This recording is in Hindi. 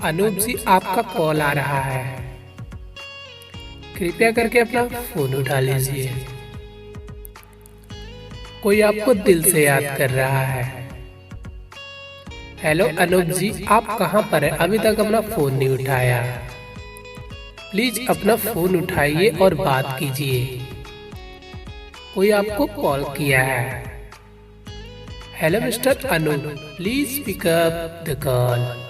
अनूप जी, आपका कॉल आ रहा है। कृपया करके अपना फोन उठा लीजिए। कोई आपको दिल से याद कर रहा है। हेलो अनूप जी, आप कहाँ पर हैं? अभी तक अपना फोन नहीं उठाया। प्लीज अपना फोन उठाइए और बात कीजिए। कोई आपको कॉल किया है। Hello mister Anup, please pick up the call.